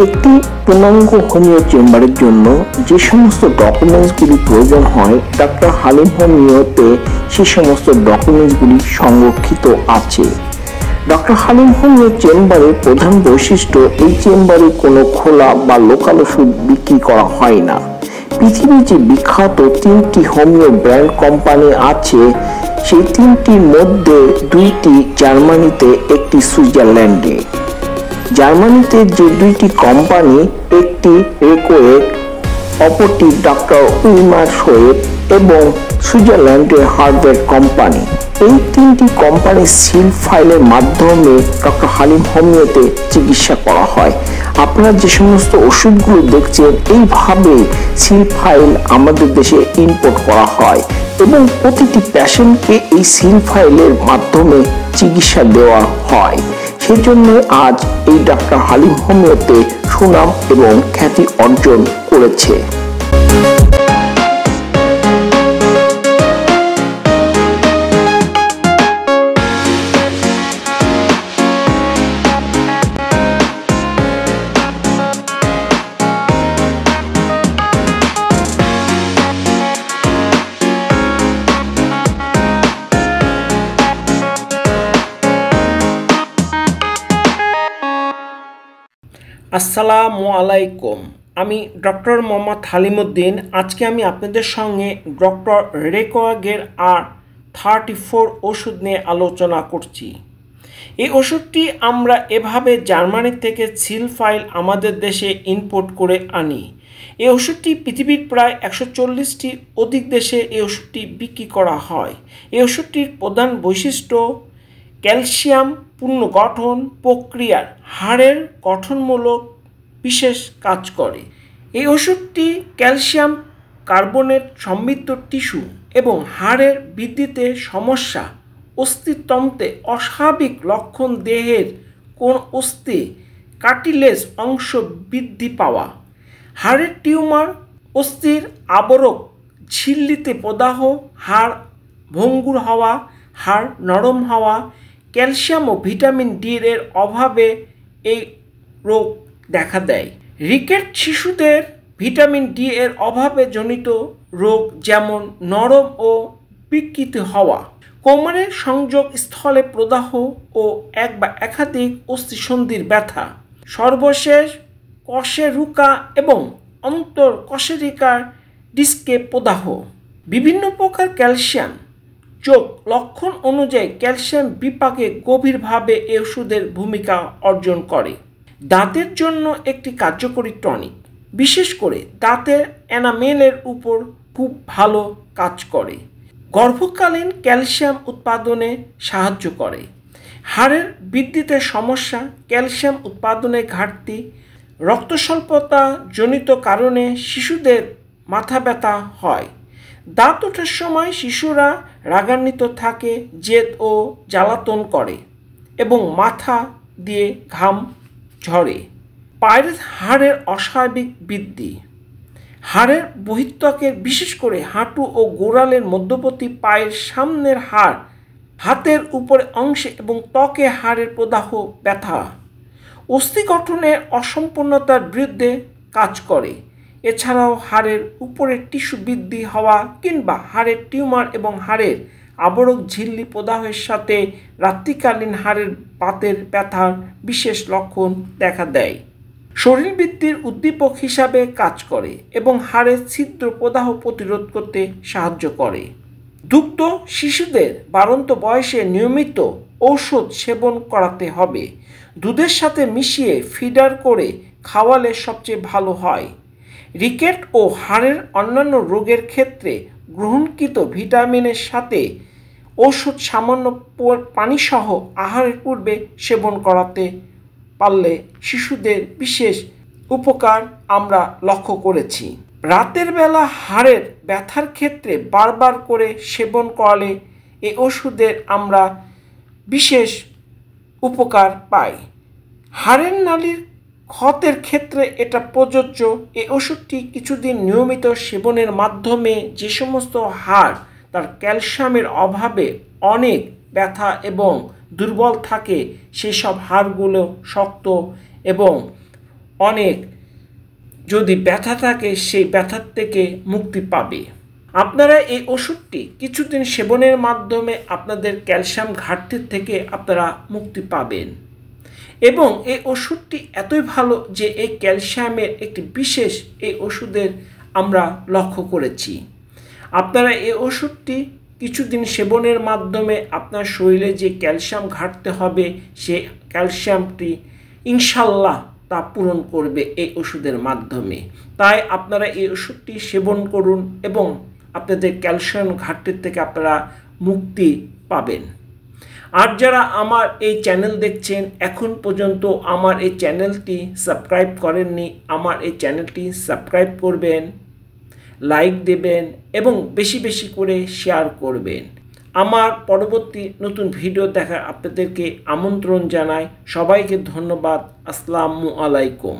একটি পূর্ণাঙ্গ হোমিও চেম্বারের জন্য যে সমস্ত ডকুমেন্টসগুলি প্রয়োজন হয়, ডক্টর হালিম হোমিওতে সেই সমস্ত ডকুমেন্টসগুলি সংরক্ষিত আছে। ডক্টর হালিম হোমিও চেম্বারের প্রধান বৈশিষ্ট্য, এই চেম্বারে কোনো খোলা বা লোকাল ওষুধ বিক্রি করা হয় না। পৃথিবীর যে বিখ্যাত 3টি হোমিও ব্র্যান্ড কোম্পানি আছে, সেই 3টির মধ্যে 2টি জার্মানিতে, একটি সুইজারল্যান্ডে। জার্মানিতে যে 2টি কোম্পানি, একটি রেকোয়েট, অপরটি ডক্টর উইমার শোয়েব এবং সুইজারল্যান্ডের হার্ভার্ড কোম্পানি। এই 3টি কোম্পানির সিল ফাইলের মাধ্যমে ডক্টর হালিম হোমিওতে চিকিৎসা করা হয়। আপনারা যে সমস্ত ওষুধগুলো দেখছেন, এইভাবে সিল ফাইল আমাদের দেশে ইম্পোর্ট করা হয় এবং প্রতিটি পেশেন্টকে এই সিল ফাইলের মাধ্যমে চিকিৎসা দেওয়া হয়। সেই জন্য আজ এই ডক্টর হালিম হোমিওতে সুনাম এবং খ্যাতি অর্জন করেছে। আসসালামু আলাইকুম, আমি ডক্টর মোহাম্মদ হালিমউদ্দিন। আজকে আমি আপনাদের সঙ্গে ডক্টর রেকোয়াগের R34 ওষুধ নিয়ে আলোচনা করছি। এই ওষুধটি আমরা এভাবে জার্মানি থেকে সিল ফাইল আমাদের দেশে ইম্পোর্ট করে আনি। এই ওষুধটি পৃথিবীর প্রায় 140টি অধিক দেশে এই ওষুধটি বিক্রি করা হয়। এই ওষুধটির প্রধান বৈশিষ্ট্য ক্যালসিয়াম পুনর্গঠন প্রক্রিয়ার হাড়ের গঠনমূলক বিশেষ কাজ করে। এই ওষুধটি ক্যালসিয়াম কার্বনেট সমৃদ্ধ টিস্যু এবং হাড়ের বৃদ্ধিতে সমস্যা, অস্থিতন্ত্রে অস্বাভাবিক লক্ষণ, দেহের কোন অস্থি কার্টিলেজ অংশ বৃদ্ধি পাওয়া, হাড়ের টিউমার, অস্থির আবরক, ঝিল্লিতে প্রদাহ, হাড় ভঙ্গুর হওয়া, হাড় নরম হওয়া, ক্যালসিয়াম ও ভিটামিন ডি এর অভাবে এই রোগ দেখা দেয়। রিকেট শিশুদের ভিটামিন ডি এর অভাবে জনিত রোগ, যেমন নরম ও বিকৃতি হওয়া, কোমরের সংযোগ স্থলে প্রদাহ ও এক বা একাধিক অস্থিসন্ধির ব্যথা, সর্বশেষ কশেরুকা এবং অন্তর কশেরিকার ডিস্কে প্রদাহ। বিভিন্ন প্রকার ক্যালসিয়াম যোগ লক্ষণ অনুযায়ী ক্যালসিয়াম বিপাকে গভীরভাবে এই ওষুধের ভূমিকা অর্জন করে। দাঁতের জন্য একটি কার্যকরী টনিক, বিশেষ করে দাঁতের এনামেলের উপর খুব ভালো কাজ করে। গর্ভকালীন ক্যালসিয়াম উৎপাদনে সাহায্য করে। হাড়ের বৃদ্ধিতে সমস্যা, ক্যালসিয়াম উৎপাদনে ঘাটতি, রক্তস্বল্পতা জনিত কারণে শিশুদের মাথা ব্যথা হয়। দাঁত ওঠার সময় শিশুরা রাগান্বিত থাকে, জেদ ও জ্বালাতন করে এবং মাথা দিয়ে ঘাম ঝরে। পায়ের হাড়ের অস্বাভাবিক বৃদ্ধি, হাড়ের বহিঃত্বকের, বিশেষ করে হাঁটু ও গোড়ালের মধ্যবর্তী পায়ের সামনের হাড়, হাতের উপরের অংশে এবং ত্বকে হাড়ের প্রদাহ, ব্যথা, অস্থি গঠনের অসম্পূর্ণতার বিরুদ্ধে কাজ করে। এছাড়াও হাড়ের উপরের টিস্যু বৃদ্ধি হওয়া কিংবা হাড়ের টিউমার এবং হাড়ের আবরক ঝিল্লি প্রদাহের সাথে রাত্রিকালীন হাড়ের বাতের ব্যথার বিশেষ লক্ষণ দেখা দেয়। শরীর বৃদ্ধির উদ্দীপক হিসাবে কাজ করে এবং হাড়ের ছিদ্র প্রদাহ প্রতিরোধ করতে সাহায্য করে। দুগ্ধ শিশুদের বাড়ন্ত বয়সে নিয়মিত ঔষধ সেবন করাতে হবে। দুধের সাথে মিশিয়ে ফিডার করে খাওয়ালে সবচেয়ে ভালো হয়। রিকেট ও হাড়ের অন্যান্য রোগের ক্ষেত্রে গ্রহণকৃত ভিটামিনের সাথে ওষুধ সামান্য পানিসহ আহারের পূর্বে সেবন করাতে পারলে শিশুদের বিশেষ উপকার আমরা লক্ষ্য করেছি। রাতের বেলা হাড়ের ব্যথার ক্ষেত্রে বারবার করে সেবন করালে এই ওষুধের আমরা বিশেষ উপকার পাই। হাড়ের নালীর ক্ষতের ক্ষেত্রে এটা প্রযোজ্য। এই ওষুধটি কিছুদিন নিয়মিত সেবনের মাধ্যমে যে সমস্ত হাড় তার ক্যালসিয়ামের অভাবে অনেক ব্যথা এবং দুর্বল থাকে, সেসব হাড়গুলো শক্ত এবং অনেক যদি ব্যথা থাকে সেই ব্যথার থেকে মুক্তি পাবে। আপনারা এই ওষুধটি কিছুদিন সেবনের মাধ্যমে আপনাদের ক্যালসিয়াম ঘাটতির থেকে আপনারা মুক্তি পাবেন এবং এই ওষুধটি এতই ভালো যে এই ক্যালসিয়ামের একটি বিশেষ এই ওষুধের আমরা লক্ষ্য করেছি। আপনারা এই ওষুধটি কিছুদিন সেবনের মাধ্যমে আপনার শরীরে যে ক্যালসিয়াম ঘাটতি হবে সে ক্যালসিয়ামটি ইনশাল্লাহ তা পূরণ করবে এই ওষুধের মাধ্যমে। তাই আপনারা এই ওষুধটি সেবন করুন এবং আপনাদের ক্যালসিয়াম ঘাটতির থেকে আপনারা মুক্তি পাবেন। আর যারা আমার এই চ্যানেল দেখছেন এখন পর্যন্ত আমার এই চ্যানেলটি সাবস্ক্রাইব করেননি, আমার এই চ্যানেলটি সাবস্ক্রাইব করবেন, লাইক দেবেন এবং বেশি বেশি করে শেয়ার করবেন। আমার পরবর্তী নতুন ভিডিও দেখার আপনাদেরকে আমন্ত্রণ জানাই। সবাইকে ধন্যবাদ। আসসালামু আলাইকুম।